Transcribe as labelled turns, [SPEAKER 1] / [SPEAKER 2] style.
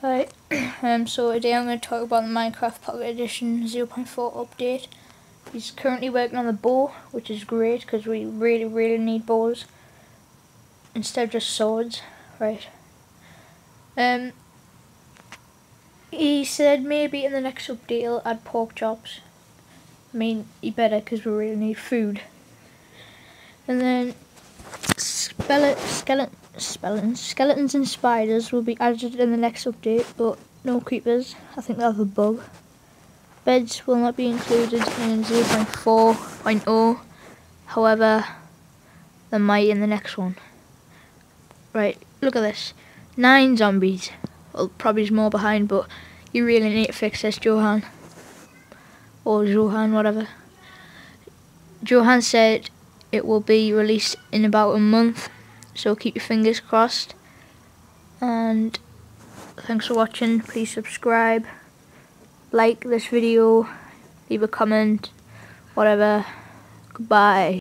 [SPEAKER 1] Hi, so today I'm going to talk about the Minecraft Pocket Edition 0.4 update. He's currently working on the bow, which is great because we really need bows instead of just swords, right? He said maybe in the next update he'll add pork chops. I mean, he better because we really need food. And then skeletons and spiders will be added in the next update, but no creepers. I think they have a bug. Beds will not be included in 0.4.0, however, they might in the next one. Right, look at this. 9 zombies. Well, probably more behind, but you really need to fix this, Johan. Or Johan, whatever. Johan said it will be released in about a month, so keep your fingers crossed. And thanks for watching. Please subscribe, like this video, leave a comment, whatever. Goodbye.